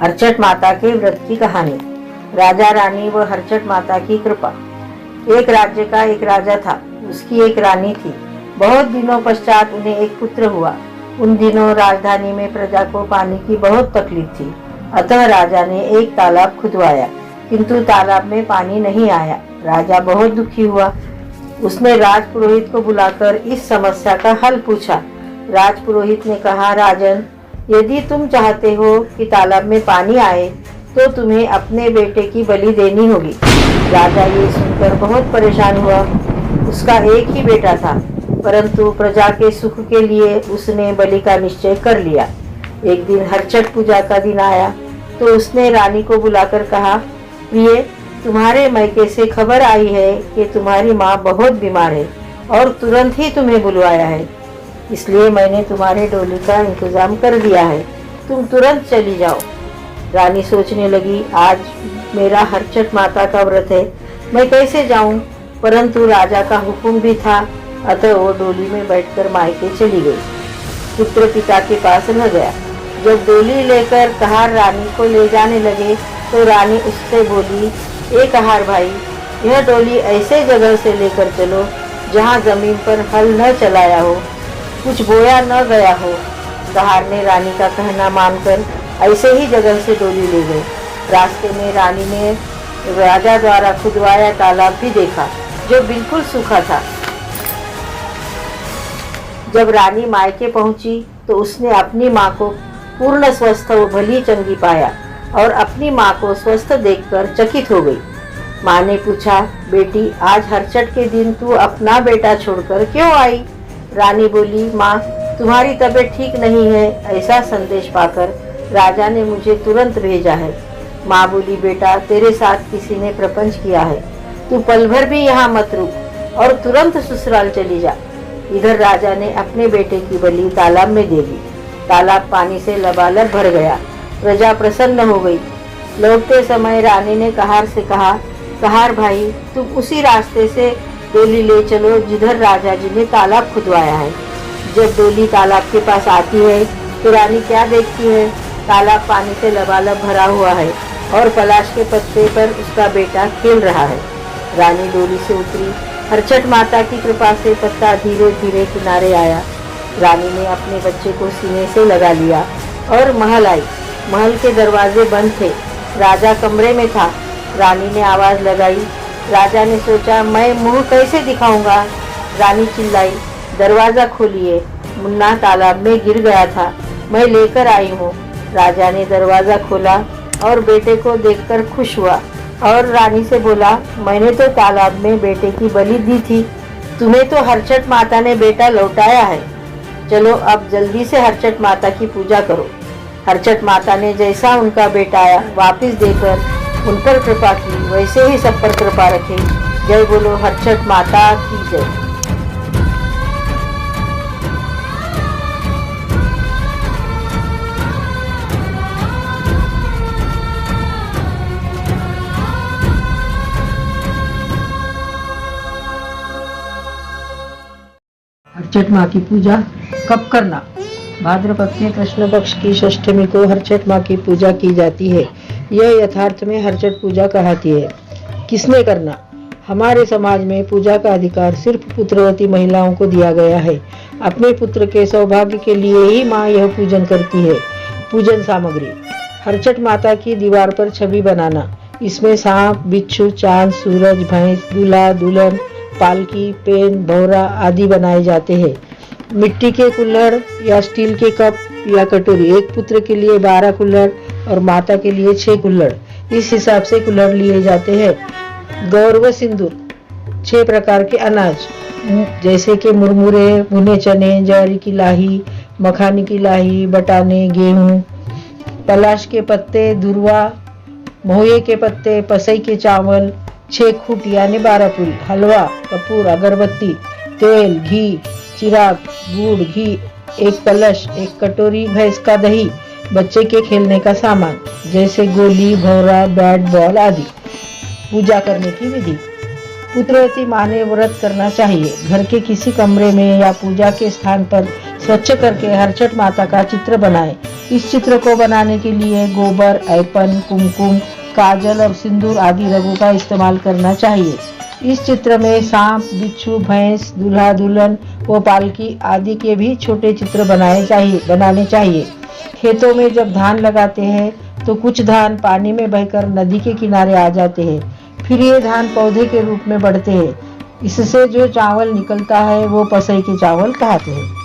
हरचट माता के व्रत की कहानी। राजा रानी व हरचट माता की कृपा। एक राज्य का एक राजा था, उसकी एक रानी थी। बहुत दिनों पश्चात उन्हें एक पुत्र हुआ। उन दिनों राजधानी में प्रजा को पानी की बहुत तकलीफ थी, अतः राजा ने एक तालाब खुदवाया, किंतु तालाब में पानी नहीं आया। राजा बहुत दुखी हुआ। उसने राजपुरोहित को बुलाकर इस समस्या का हल पूछा। राजपुरोहित ने कहा, राजन, यदि तुम चाहते हो कि तालाब में पानी आए तो तुम्हें अपने बेटे की बलि देनी होगी। राजा ये सुनकर बहुत परेशान हुआ। उसका एक ही बेटा था, परंतु प्रजा के सुख के लिए उसने बलि का निश्चय कर लिया। एक दिन हरचट पूजा का दिन आया तो उसने रानी को बुलाकर कहा, प्रिय, तुम्हारे मैके से खबर आई है कि तुम्हारी माँ बहुत बीमार है और तुरंत ही तुम्हें बुलवाया है, इसलिए मैंने तुम्हारे डोली का इंतजाम कर दिया है, तुम तुरंत चली जाओ। रानी सोचने लगी, आज मेरा हरचट माता का व्रत है, मैं कैसे जाऊं? परंतु राजा का हुक्म भी था, अतः वो डोली में बैठकर मायके चली गई। पुत्र पिता के पास न गया। जब डोली लेकर कहार रानी को ले जाने लगे तो रानी उससे बोली, ए कहार भाई, यह डोली ऐसे जगह से लेकर चलो जहाँ जमीन पर हल न चलाया हो, कुछ बोया न गया हो। कहार ने रानी का कहना मानकर ऐसे ही जगह से डोली ले गए। रास्ते में रानी ने राजा द्वारा खुदवाया तालाब भी देखा, जो बिल्कुल सूखा था। जब रानी मायके पहुंची तो उसने अपनी माँ को पूर्ण स्वस्थ व भली चंगी पाया और अपनी माँ को स्वस्थ देखकर चकित हो गई। माँ ने पूछा, बेटी, आज हरचट के दिन तू अपना बेटा छोड़कर क्यों आई? रानी बोली, माँ, तुम्हारी तबीयत ठीक नहीं है, ऐसा संदेश पाकर राजा ने मुझे तुरंत भेजा है। माँ बोली, बेटा, तेरे साथ किसी ने प्रपंच किया है, तू पल भर भी यहाँ मत रुक और तुरंत ससुराल चली जा। इधर राजा ने अपने बेटे की बलि तालाब में दे दी। तालाब पानी से लबालब भर गया। प्रजा प्रसन्न हो गई। लौटते समय रानी ने कहार से कहा, कहार भाई, तुम उसी रास्ते से डोली ले चलो जिधर राजा जी ने तालाब खुदवाया है। जब डोली तालाब के पास आती है तो रानी क्या देखती है? तालाब पानी से लबालब भरा हुआ है और पलाश के पत्ते पर उसका बेटा खेल रहा है। रानी डोली से उतरी। हरचट माता की कृपा से पत्ता धीरे धीरे किनारे आया। रानी ने अपने बच्चे को सीने से लगा लिया और महल आई। महल के दरवाजे बंद थे। राजा कमरे में था। रानी ने आवाज लगाई। राजा ने सोचा, मैं मुंह कैसे दिखाऊंगा? रानी चिल्लाई, दरवाजा खोलिए, मुन्ना तालाब में गिर गया था, मैं लेकर आई हूँ। राजा ने दरवाजा खोला और बेटे को देखकर खुश हुआ और रानी से बोला, मैंने तो तालाब में बेटे की बलि दी थी, तुम्हें तो हरचट माता ने बेटा लौटाया है। चलो अब जल्दी से हरचट माता की पूजा करो। हरचट माता ने जैसा उनका बेटा वापस देकर उन पर कृपा की, वैसे ही सब पर कृपा रखे। जय बोलो हरचट माता की जय। हरचट माँ की पूजा कब करना? भाद्रपद के कृष्ण पक्ष की षष्ठमी को हरचट माँ की पूजा की जाती है। यह यथार्थ में हरचट पूजा कहलाती है। किसने करना? हमारे समाज में पूजा का अधिकार सिर्फ पुत्रवती महिलाओं को दिया गया है। अपने पुत्र के सौभाग्य के लिए ही माँ यह पूजन करती है। पूजन सामग्री: हरचट माता की दीवार पर छवि बनाना। इसमें सांप, बिच्छू, चांद, सूरज, भैंस, दूल्हा दुल्हन, पालकी, पेन, भौरा आदि बनाए जाते हैं। मिट्टी के कुल्हड़ या स्टील के कप या कटोरी, एक पुत्र के लिए 12 कुल्हड़ और माता के लिए 6 कुल्हड़, इस हिसाब से कुल्हड़ लिए जाते हैं। गौर व सिंदूर: 6 प्रकार के अनाज जैसे कि मुरमुरे, भुने चने, ज्वारी की लाही, मखानी की लाही, बटाने, गेहूं, पलाश के पत्ते, दुर्वा, मोहे के पत्ते, पसई के चावल, 6 खूट यानी 12 पूरी, हलवा, कपूर, अगरबत्ती, तेल, घी, चिराग, गुड़, घी, 1 कलश, 1 कटोरी भैंस का दही, बच्चे के खेलने का सामान जैसे गोली, भौरा, बैट बॉल आदि। पूजा करने की विधि: पुत्रवती माँ ने व्रत करना चाहिए। घर के किसी कमरे में या पूजा के स्थान पर स्वच्छ करके हरछठ माता का चित्र बनाएं। इस चित्र को बनाने के लिए गोबर, ऐपन, कुमकुम, काजल और सिंदूर आदि रंगों का इस्तेमाल करना चाहिए। इस चित्र में सांप, बिच्छू, भैंस, दूल्हा दुल्हन व पालकी आदि के भी छोटे चित्र बनाने चाहिए। खेतों में जब धान लगाते हैं तो कुछ धान पानी में बहकर नदी के किनारे आ जाते हैं। फिर ये धान पौधे के रूप में बढ़ते हैं। इससे जो चावल निकलता है वो पसई के चावल कहते हैं।